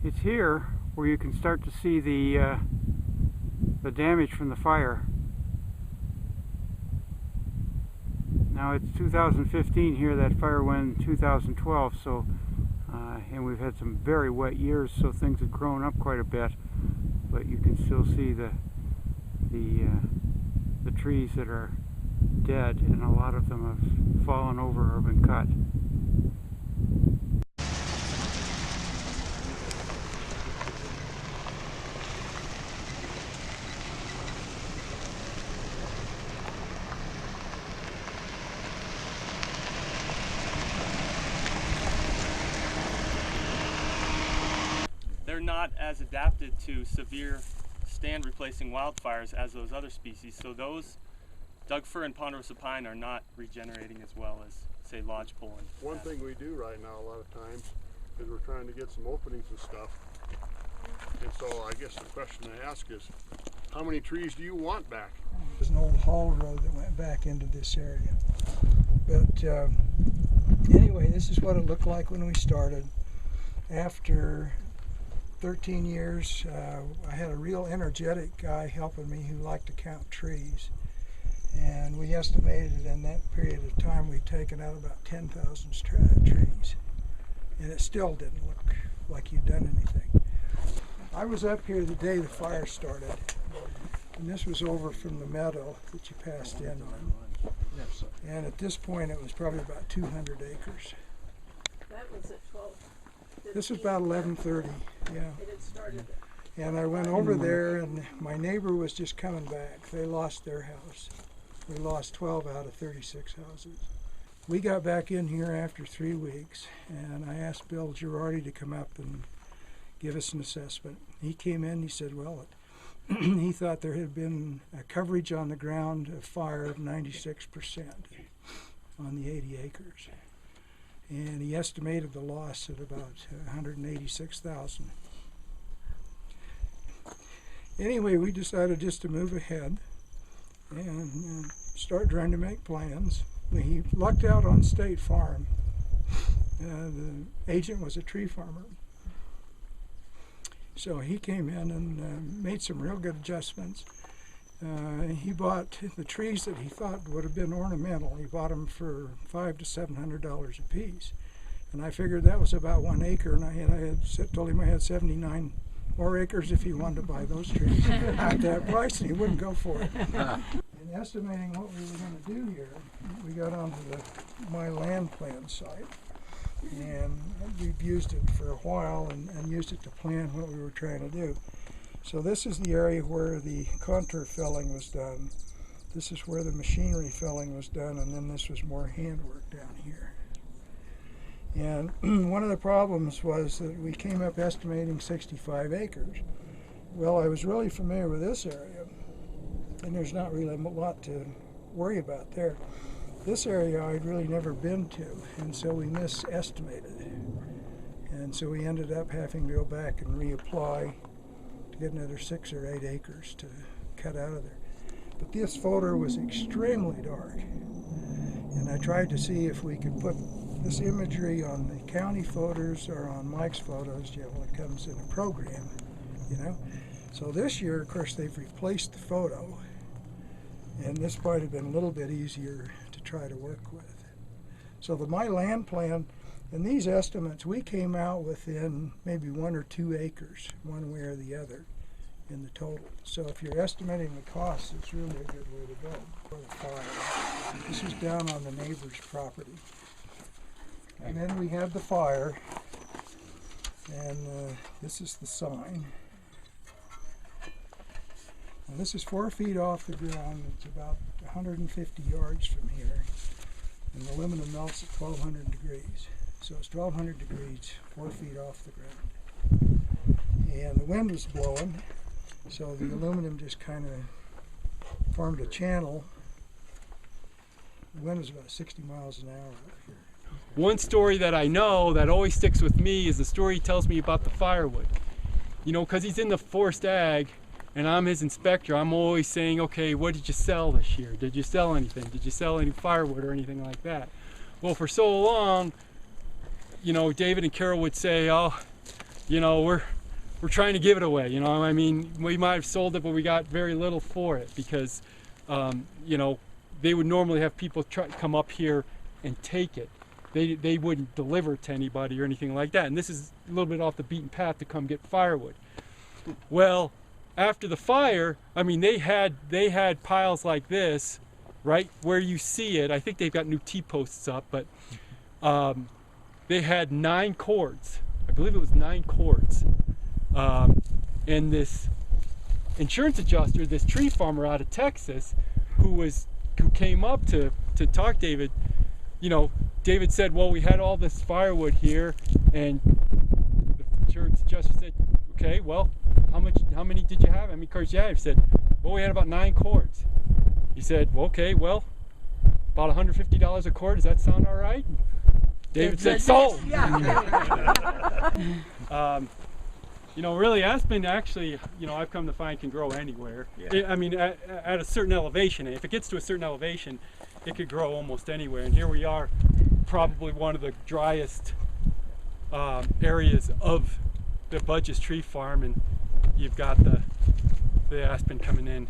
It's here where you can start to see the damage from the fire. Now it's 2015 here. That fire went in 2012, so and we've had some very wet years, so things have grown up quite a bit. But you can still see the trees that are dead, and a lot of them have fallen over or been cut. They're not as adapted to severe stand replacing wildfires as those other species, so those Doug fir and ponderosa pine are not regenerating as well as, say, lodgepole. And one thing we do right now a lot of times is we're trying to get some openings and stuff, and so I guess the question I ask is, how many trees do you want back? There's an old haul road that went back into this area, but anyway, this is what it looked like when we started. After 13 years, I had a real energetic guy helping me who liked to count trees, and we estimated in that period of time we'd taken out about 10,000 trees, and it still didn't look like you'd done anything. I was up here the day the fire started, and this was over from the meadow that you passed in on, and at this point it was probably about 200 acres. That was at 12. This was about 11:30, yeah. And I went over there, and my neighbor was just coming back. They lost their house. We lost 12 out of 36 houses. We got back in here after 3 weeks, and I asked Bill Girardi to come up and give us an assessment. He came in, he said, well, he thought there had been a coverage on the ground of fire of 96% on the 80 acres. And he estimated the loss at about 186,000. Anyway, we decided just to move ahead and start trying to make plans. We lucked out on State Farm. The agent was a tree farmer. So he came in and made some real good adjustments. He bought the trees that he thought would have been ornamental. He bought them for $500 to $700 a piece, and I figured that was about 1 acre. And I had told him I had 79 more acres if he wanted to buy those trees at that price, and he wouldn't go for it. In estimating what we were going to do here, we got onto my land plan site, and we've used it for a while and used it to plan what we were trying to do. So this is the area where the contour filling was done. This is where the machinery filling was done, and then this was more handwork down here. And one of the problems was that we came up estimating 65 acres. Well, I was really familiar with this area, and there's not really a lot to worry about there. This area I'd really never been to, and so we misestimated. And so we ended up having to go back and reapply to get another 6 or 8 acres to cut out of there. But this photo was extremely dark, and I tried to see if we could put this imagery on the county photos or on Mike's photos. Yeah, well, it comes in a program, you know. So this year, of course, they've replaced the photo, and this might have been a little bit easier to try to work with. So my land plan, and these estimates, we came out within maybe 1 or 2 acres, one way or the other, in the total. So if you're estimating the costs, it's really a good way to go for the fire. This is down on the neighbor's property. And then we had the fire, and this is the sign. And this is 4 feet off the ground. It's about 150 yards from here. And the aluminum melts at 1200 degrees. So it's 1200 degrees, 4 feet off the ground. And the wind was blowing, so the aluminum just kind of formed a channel. The wind was about 60 miles an hour up here. One story that I know that always sticks with me is the story he tells me about the firewood. You know, because he's in the forest ag, and I'm his inspector, I'm always saying, okay, what did you sell this year? Did you sell anything? Did you sell any firewood or anything like that? Well, for so long, you know, David and Carol would say, oh, you know, we're trying to give it away. You know, I mean, we might have sold it, but we got very little for it because, you know, they would normally have people come up here and take it. They wouldn't deliver it to anybody or anything like that. And this is a little bit off the beaten path to come get firewood. Well, after the fire, I mean, they had piles like this, right where you see it. I think they've got new T-posts up, but they had 9 cords. I believe it was 9 cords. And this insurance adjuster, this tree farmer out of Texas, who came up to talk to David, you know, David said, well, we had all this firewood here, and the insurance adjuster said, okay, well, how many did you have? How many cords did you have? He said, well, we had about 9 cords. He said, well, okay, well, about $150 a cord. Does that sound all right? David said, sold. Yeah. You know, really, aspen actually, you know, I've come to find can grow anywhere. Yeah. I mean, at a certain elevation. If it gets to a certain elevation, it could grow almost anywhere. And here we are, probably one of the driest areas of the Budges tree farm, and you've got the aspen coming in.